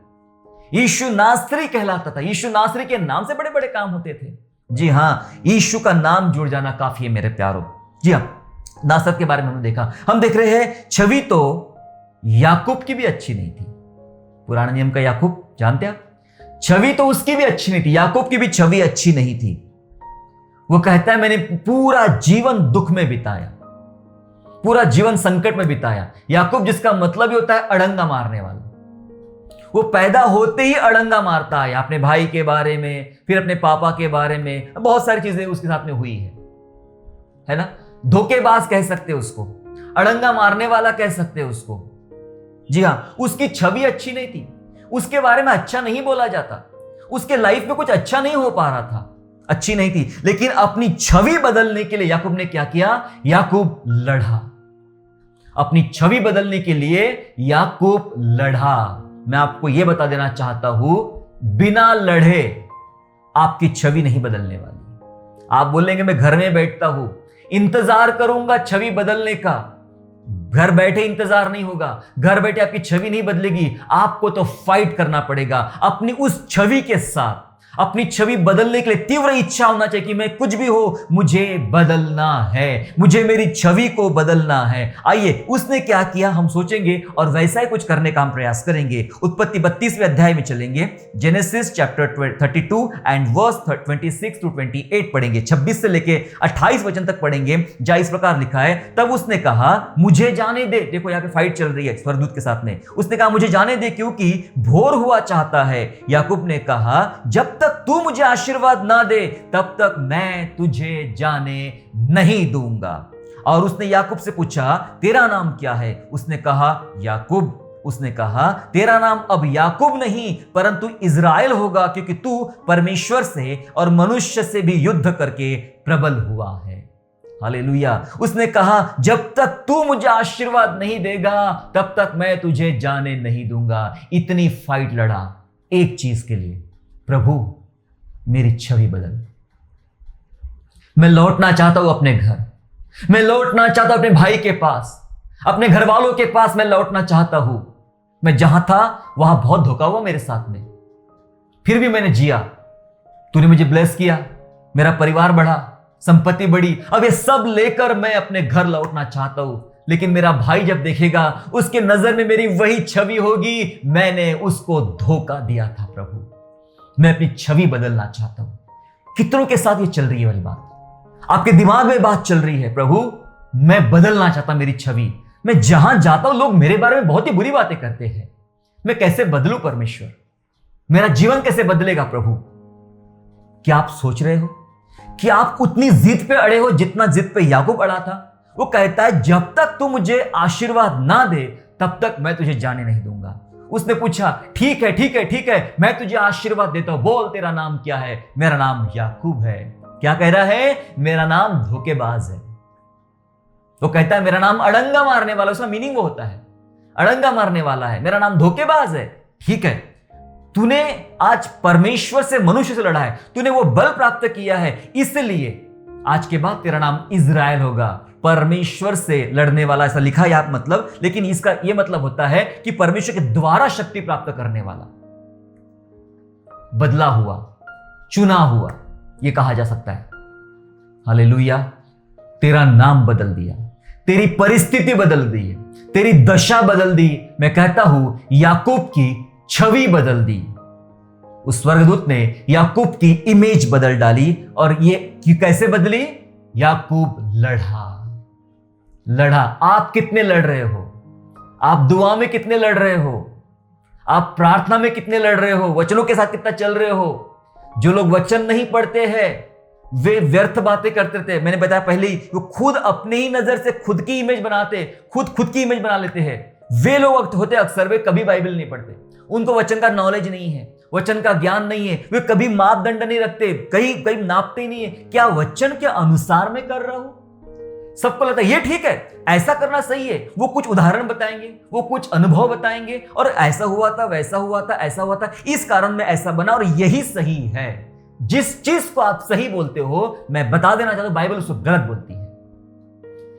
यीशु नासरी कहलाता था। यीशु नासरी के नाम से बड़े बड़े काम होते थे। जी हां, यीशु का नाम जुड़ जाना काफी है मेरे प्यारों। जी हां, नासरत के बारे में हमने देखा। हम देख रहे हैं छवि तो याकूब की भी अच्छी नहीं थी। पुराने नियम का याकूब जानते आप, छवि तो उसकी भी अच्छी नहीं थी। याकूब की भी छवि अच्छी नहीं थी। वो कहता है मैंने पूरा जीवन दुख में बिताया, पूरा जीवन संकट में बिताया। याकूब जिसका मतलब ही होता है अड़ंगा मारने वाला। वो पैदा होते ही अड़ंगा मारता है अपने भाई के बारे में, फिर अपने पापा के बारे में, बहुत सारी चीजें उसके साथ में हुई है ना। धोखेबाज कह सकते उसको, अड़ंगा मारने वाला कह सकते उसको। जी हां, उसकी छवि अच्छी नहीं थी, उसके बारे में अच्छा नहीं बोला जाता, उसके लाइफ में कुछ अच्छा नहीं हो पा रहा था, अच्छी नहीं थी। लेकिन अपनी छवि बदलने के लिए याकूब ने क्या किया? याकूब लड़ा। अपनी छवि बदलने के लिए याकूब लड़ा। मैं आपको यह बता देना चाहता हूं, बिना लड़े आपकी छवि नहीं बदलने वाली। आप बोलेंगे मैं घर में बैठता हूं, इंतजार करूंगा छवि बदलने का। घर बैठे इंतजार नहीं होगा, घर बैठे आपकी छवि नहीं बदलेगी। आपको तो फाइट करना पड़ेगा अपनी उस छवि के साथ। अपनी छवि बदलने के लिए तीव्र इच्छा होना चाहिए कि मैं कुछ भी हो, मुझे बदलना है, मुझे मेरी छवि को बदलना है। आइए, उसने क्या किया हम सोचेंगे और वैसा ही कुछ करने का हम प्रयास करेंगे। उत्पत्ति 32वें अध्याय में चलेंगे। Genesis chapter 32 and verse 26 to 28 पढ़ेंगे। 26 से लेके 28 वचन तक पढ़ेंगे, जहां इस प्रकार लिखा है, तब उसने कहा मुझे जाने दे। देखो यहाँ पे फाइट चल रही है स्वर्गदूत के साथ में। उसने कहा मुझे जाने दे, क्योंकि भोर हुआ चाहता है। याकूब ने कहा जब तक तू मुझे आशीर्वाद ना दे तब तक मैं तुझे जाने नहीं दूंगा। और उसने याकूब से पूछा तेरा नाम क्या है? उसने कहा याकूब। उसने कहा तेरा नाम अब याकूब नहीं परंतु इज़राइल होगा, क्योंकि तू परमेश्वर से और मनुष्य से भी युद्ध करके प्रबल हुआ है। हालेलुया। उसने कहा जब तक तू मुझे आशीर्वाद नहीं देगा तब तक मैं तुझे जाने नहीं दूंगा। इतनी फाइट लड़ा एक चीज के लिए, प्रभु मेरी छवि बदल। मैं लौटना चाहता हूं अपने घर, मैं लौटना चाहता हूं अपने भाई के पास, अपने घर वालों के पास मैं लौटना चाहता हूं। मैं जहां था वहां बहुत धोखा हुआ मेरे साथ में, फिर भी मैंने जिया। तूने मुझे ब्लेस किया, मेरा परिवार बढ़ा, संपत्ति बढ़ी। अब ये सब लेकर मैं अपने घर लौटना चाहता हूं। लेकिन मेरा भाई जब देखेगा उसके नजर में मेरी वही छवि होगी, मैंने उसको धोखा दिया था। प्रभु मैं अपनी छवि बदलना चाहता हूं। कितनों के साथ ये चल रही है वाली बात? आपके दिमाग में बात चल रही है, प्रभु मैं बदलना चाहता मेरी छवि। मैं जहां जाता हूं लोग मेरे बारे में बहुत ही बुरी बातें करते हैं। मैं कैसे बदलूं परमेश्वर? मेरा जीवन कैसे बदलेगा प्रभु? क्या आप सोच रहे हो कि आप उतनी जिद पे अड़े हो जितना जिद पे याकूब अड़ा था? वो कहता है जब तक तू मुझे आशीर्वाद ना दे तब तक मैं तुझे जाने नहीं दूंगा। उसने पूछा ठीक है ठीक है ठीक है, मैं तुझे आशीर्वाद देता हूं, बोल तेरा नाम क्या है? मेरा नाम याकूब है। क्या कह रहा है? मेरा नाम धोखेबाज है। वो कहता है मेरा नाम अड़ंगा मारने वाला, उसका मीनिंग वो होता है अड़ंगा मारने वाला है, मेरा नाम धोखेबाज है। ठीक है, तूने आज परमेश्वर से मनुष्य से लड़ा है, तूने वो बल प्राप्त किया है, इसलिए आज के बाद तेरा नाम इज़राइल होगा, परमेश्वर से लड़ने वाला। ऐसा लिखा है आप मतलब, लेकिन इसका यह मतलब होता है कि परमेश्वर के द्वारा शक्ति प्राप्त करने वाला, बदला हुआ, चुना हुआ, यह कहा जा सकता है। हालेलुया। तेरा नाम बदल दिया, तेरी परिस्थिति बदल दी, तेरी दशा बदल दी। मैं कहता हूं याकूब की छवि बदल दी। उस स्वर्गदूत ने याकूब की इमेज बदल डाली। और ये कैसे बदली? याकूब लड़ा। आप कितने लड़ रहे हो? आप दुआ में कितने लड़ रहे हो? आप प्रार्थना में कितने लड़ रहे हो? वचनों के साथ कितना चल रहे हो? जो लोग वचन नहीं पढ़ते हैं वे व्यर्थ बातें करते थे। मैंने बताया पहले ही, वो खुद अपने ही नजर से खुद की इमेज बनाते, खुद की इमेज बना लेते हैं। वे लोग होते अक्सर वे कभी बाइबल नहीं पढ़ते, उनको वचन का नॉलेज नहीं है, वचन का ज्ञान नहीं है, वे कभी मापदंड नहीं रखते, कहीं नापते नहीं है क्या वचन के अनुसार मैं कर रहा हूं। सबको लगता है ये ठीक है, ऐसा करना सही है। वो कुछ उदाहरण बताएंगे, वो कुछ अनुभव बताएंगे, और ऐसा हुआ था, वैसा हुआ था, ऐसा हुआ था, इस कारण में ऐसा बना और यही सही है। जिस चीज को आप सही बोलते हो, मैं बता देना चाहता हूं बाइबल उसको गलत बोलती है।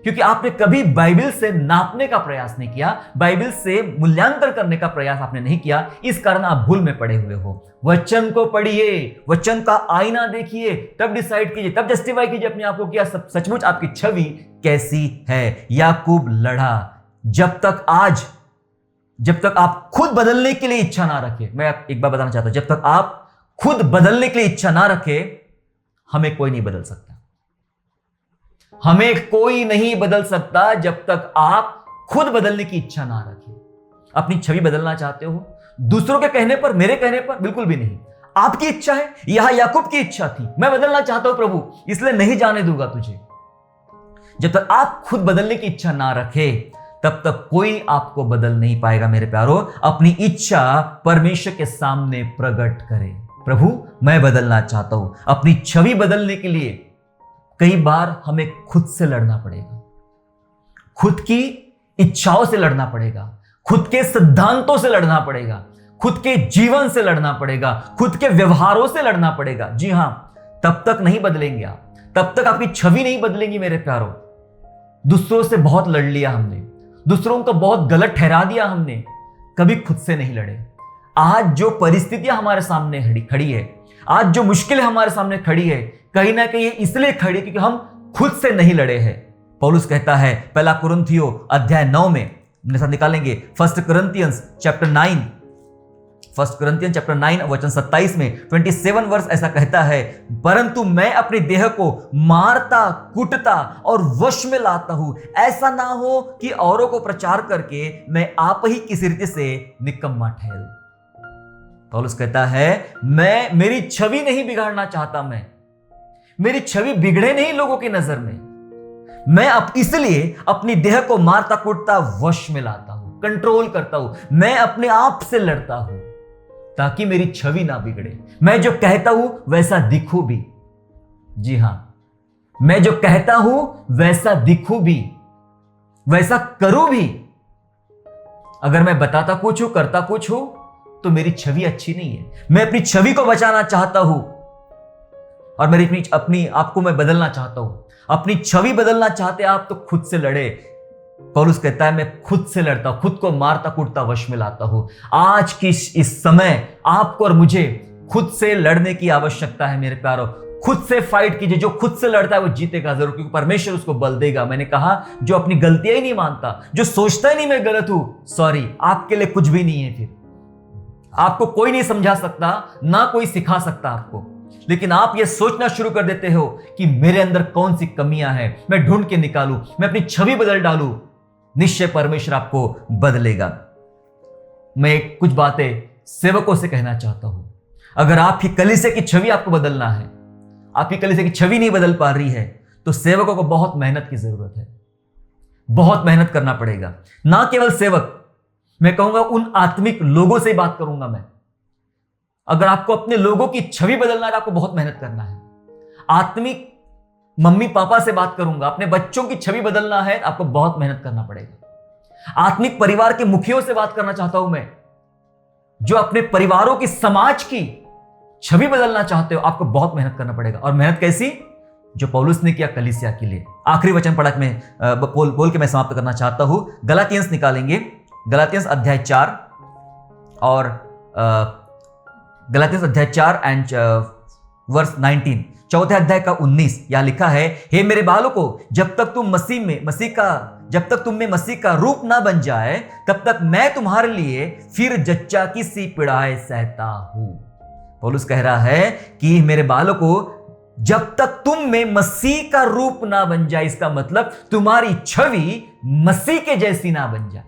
क्योंकि आपने कभी बाइबल से नापने का प्रयास नहीं किया, बाइबल से मूल्यांकन करने का प्रयास आपने नहीं किया, इस कारण आप भूल में पड़े हुए हो। वचन को पढ़िए, वचन का आईना देखिए, तब डिसाइड कीजिए, तब जस्टिफाई कीजिए अपने आप को कि सचमुच आपकी छवि कैसी है। याकूब लड़ा जब तक आप खुद बदलने के लिए इच्छा ना रखें। मैं एक बार बताना चाहता हूं, जब तक आप खुद बदलने के लिए इच्छा ना रखें, हमें कोई नहीं बदल सकता। हमें कोई नहीं बदल सकता जब तक आप खुद बदलने की इच्छा ना रखें। अपनी छवि बदलना चाहते हो दूसरों के कहने पर, मेरे कहने पर? बिल्कुल भी नहीं। आपकी इच्छा है, यहां याकूब की इच्छा थी, मैं बदलना चाहता हूं प्रभु, इसलिए नहीं जाने दूंगा तुझे। जब तक आप खुद बदलने की इच्छा ना रखें, तब तक कोई आपको बदल नहीं पाएगा। मेरे प्यारो, अपनी इच्छा परमेश्वर के सामने प्रकट करें। प्रभु, मैं बदलना चाहता हूं। अपनी छवि बदलने के लिए कई बार हमें खुद से लड़ना पड़ेगा, खुद की इच्छाओं से लड़ना पड़ेगा, खुद के सिद्धांतों से लड़ना पड़ेगा, खुद के जीवन से लड़ना पड़ेगा, खुद के व्यवहारों से लड़ना पड़ेगा। जी हां, तब तक नहीं बदलेंगे आप, तब तक आपकी छवि नहीं बदलेंगी। मेरे प्यारो, दूसरों से बहुत लड़ लिया हमने, दूसरों को बहुत गलत ठहरा दिया हमने, कभी खुद से नहीं लड़े। आज जो परिस्थितियां हमारे सामने खड़ी है, आज जो मुश्किलें हमारे सामने खड़ी है, कहीं ना कहीं इसलिए खड़ी क्योंकि हम खुद से नहीं लड़े हैं। पौलुस कहता है पहला कुरिन्थियों अध्याय 9 में, अपने साथ निकालेंगे, 1 Corinthians chapter 9, 1 Corinthians chapter 9 वचन 27 में 27 वर्ष ऐसा कहता है, परंतु मैं अपने देह को मारता, कुटता और वश में लाता हूं, ऐसा ना हो कि औरों को प्रचार करके मैं आप ही किसी रीति से निकम्मा ठहरूं। पौलुस कहता है मेरी छवि नहीं बिगाड़ना चाहता, मेरी छवि बिगड़े नहीं लोगों की नजर में। मैं अब इसलिए अपनी देह को मारता, कुटता, वश में लाता हूं, कंट्रोल करता हूं, मैं अपने आप से लड़ता हूं ताकि मेरी छवि ना बिगड़े। मैं जो कहता हूं वैसा दिखूं भी। जी हां, मैं जो कहता हूं वैसा दिखूं भी, वैसा करूं भी। अगर मैं बताता कुछ हूं, करता कुछ हूं, तो मेरी छवि अच्छी नहीं है। मैं अपनी छवि को बचाना चाहता हूं और मेरी अपनी आपको मैं बदलना चाहता हूं। अपनी छवि बदलना चाहते आप तो खुद से लड़े। पौलुस कहता है मैं खुद से लड़ता हूं, खुद को मारता, कुटता, वश में लाता हूं। आज की इस समय आपको और मुझे खुद से लड़ने की आवश्यकता है। मेरे प्यारो, खुद से फाइट कीजिए। जो खुद से लड़ता है वो जीतेगा जरूर, क्योंकि परमेश्वर उसको बल देगा। मैंने कहा जो अपनी गलतियां ही नहीं मानता, जो सोचता ही नहीं मैं गलत हूं, सॉरी, आपके लिए कुछ भी नहीं है। फिर आपको कोई नहीं समझा सकता, ना कोई सिखा सकता आपको। लेकिन आप ये सोचना शुरू कर देते हो कि मेरे अंदर कौन सी कमियां हैं, मैं ढूंढ के निकालूं, मैं अपनी छवि बदल डालूं, निश्चय परमेश्वर आपको बदलेगा। मैं कुछ बातें सेवकों से कहना चाहता हूं। अगर आपकी कलीसिया की छवि आपको बदलना है, आपकी कलीसिया की छवि नहीं बदल पा रही है, तो सेवकों को बहुत मेहनत की जरूरत है, बहुत मेहनत करना पड़ेगा। ना केवल सेवक, मैं कहूंगा उन आत्मिक लोगों से बात करूंगा मैं। अगर आपको अपने लोगों की छवि बदलना है, आपको बहुत मेहनत करना है। आत्मिक मम्मी पापा से बात करूंगा, अपने बच्चों की छवि बदलना है, आपको बहुत मेहनत करना पड़ेगा। आत्मिक परिवार के मुखियों से बात करना चाहता हूं मैं, जो अपने परिवारों की, समाज की छवि बदलना चाहते हो, आपको बहुत मेहनत करना पड़ेगा। और मेहनत कैसी? जो पौलुस ने किया कलीसिया के लिए। आखिरी वचन पढ़ा मैं बोल के मैं समाप्त करना चाहता हूं। गलातियंस निकालेंगे, गलातियंस अध्याय 4 और गलातियंस अध्याय 4 एंड वर्स 19, चौथे अध्याय का 19। यहां लिखा है, हे मेरे बालों को, जब तक तुम में मसीह का रूप ना बन जाए, तब तक मैं तुम्हारे लिए फिर जच्चा की सी पीड़ाएं सहता हूं। पौलुस कह रहा है कि मेरे बालों को, जब तक तुम में मसीह का रूप ना बन जाए, इसका मतलब तुम्हारी छवि मसीह के जैसी ना बन जाए।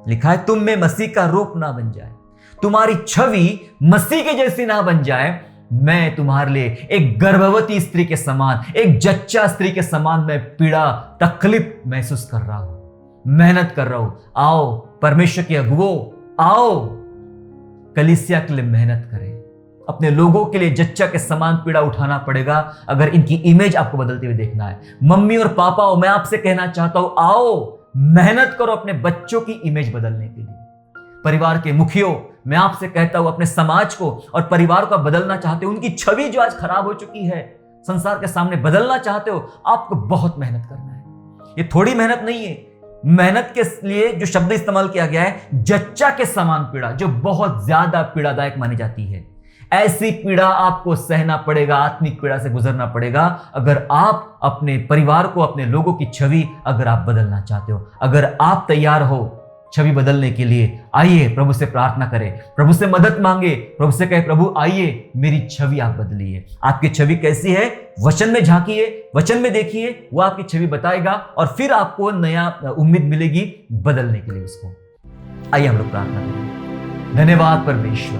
लिखा है तुम में मसीह का रूप ना बन जाए, तुम्हारी छवि मसीह के जैसी ना बन जाए, मैं तुम्हारे लिए एक गर्भवती स्त्री के समान, एक जच्चा स्त्री के समान मैं पीड़ा, तकलीफ महसूस कर रहा हूं, मेहनत कर रहा हूं। आओ परमेश्वर के अगुवो, आओ कलीसिया के लिए मेहनत करें। अपने लोगों के लिए जच्चा के समान पीड़ा उठाना पड़ेगा अगर इनकी इमेज आपको बदलते हुए देखना है। मम्मी और पापा, मैं आपसे कहना चाहता हूं, आओ मेहनत करो अपने बच्चों की इमेज बदलने के लिए। परिवार के मुखियों, मैं आपसे कहता हूं, अपने समाज को और परिवार को बदलना चाहते हो, उनकी छवि जो आज खराब हो चुकी है, संसार के सामने बदलना चाहते हो, आपको बहुत मेहनत करना है। ये थोड़ी मेहनत नहीं है। मेहनत के लिए जो शब्द इस्तेमाल किया गया है, जच्चा के समान पीड़ा, जो बहुत ज्यादा पीड़ादायक मानी जाती है। ऐसी पीड़ा आपको सहना पड़ेगा, आत्मिक पीड़ा से गुजरना पड़ेगा, अगर आप अपने परिवार को, अपने लोगों की छवि अगर आप बदलना चाहते हो, अगर आप तैयार हो छवि बदलने के लिए। आइए प्रभु से प्रार्थना करें, प्रभु से मदद मांगे, प्रभु से कहे प्रभु आइए मेरी छवि आप बदलिए। आपकी छवि कैसी है, वचन में झांकिए, वचन में देखिए, वो आपकी छवि बताएगा और फिर आपको नया उम्मीद मिलेगी बदलने के लिए उसको। आइए हम लोग प्रार्थना करें। धन्यवाद परमेश्वर,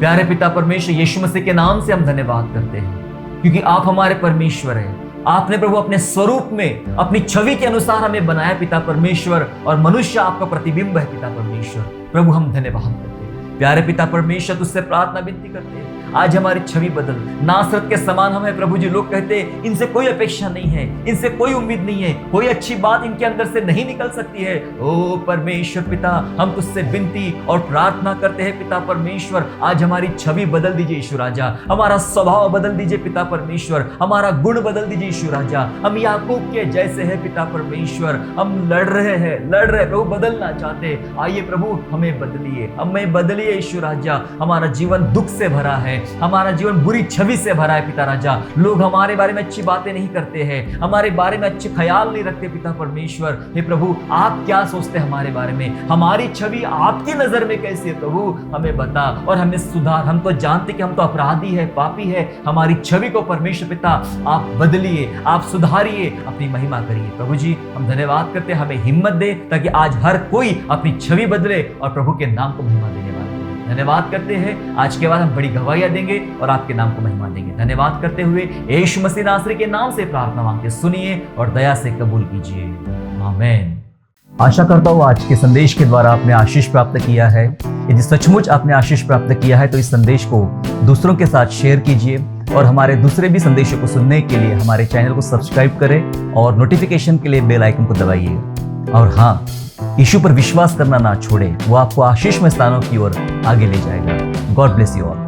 प्यारे पिता परमेश्वर, यीशु मसीह के नाम से हम धन्यवाद करते हैं क्योंकि आप हमारे परमेश्वर हैं। आपने प्रभु अपने स्वरूप में, अपनी छवि के अनुसार हमें बनाया पिता परमेश्वर, और मनुष्य आपका प्रतिबिंब है पिता परमेश्वर। प्रभु हम धन्यवाद करते हैं। प्यारे पिता परमेश्वर, तुझसे प्रार्थना विनती करते हैं, आज हमारी छवि बदल। नासरत के समान हमें प्रभु जी, लोग कहते हैं इनसे कोई अपेक्षा नहीं है, इनसे कोई उम्मीद नहीं है, कोई अच्छी बात इनके अंदर से नहीं निकल सकती है। ओ परमेश्वर पिता, हम तुझसे विनती और प्रार्थना करते हैं पिता परमेश्वर, आज हमारी छवि बदल दीजिए यीशु राजा, हमारा स्वभाव बदल दीजिए पिता परमेश्वर, हमारा गुण बदल दीजिए यीशु राजा। हम याकूब के जैसे है पिता परमेश्वर, हम लड़ रहे प्रभु, बदलना चाहते। आइए प्रभु हमें बदलिए, हमें बदलिए यीशु राजा। हमारा जीवन दुख से भरा है, हमारा जीवन बुरी छवि से भरा है पिता राजा। लोग हमारे बारे में अच्छी बातें नहीं करते हैं, हमारे बारे में अच्छे ख्याल नहीं रखते पिता परमेश्वर। हे प्रभु, आप क्या सोचते हैं हमारे बारे में, हमारी छवि आपकी नजर में कैसी है प्रभु, हमें बता और हमें सुधार। हम तो जानते कि हम तो अपराधी है, पापी है, हमारी छवि को परमेश्वर पिता आप बदलिए, आप सुधारिए, अपनी महिमा करिए। प्रभु जी हम धन्यवाद करते हैं, हमें हिम्मत दे ताकि आज हर कोई अपनी छवि बदले और प्रभु के नाम को महिमा देने वाला। धन्यवाद करते हैं, आज के बाद हम बड़ी गवाहियां देंगे और आपके नाम को महिमा देंगे। धन्यवाद करते हुए यीशु मसीह नासरी के नाम से प्रार्थना मांगते सुनिए और दया से कबूल कीजिए, आमीन। आशा करता हूँ आज के संदेश के द्वारा आपने आशीष प्राप्त किया है। यदि सचमुच आपने आशीष प्राप्त किया है तो इस संदेश को दूसरों के साथ शेयर कीजिए और हमारे दूसरे भी संदेशों को सुनने के लिए हमारे चैनल को सब्सक्राइब करें और नोटिफिकेशन के लिए बेल आइकन को दबाइए। और हाँ, यीशु पर विश्वास करना ना छोड़े, वो आपको आशीषमय स्थानों की ओर आगे ले जाएगा। God bless you all.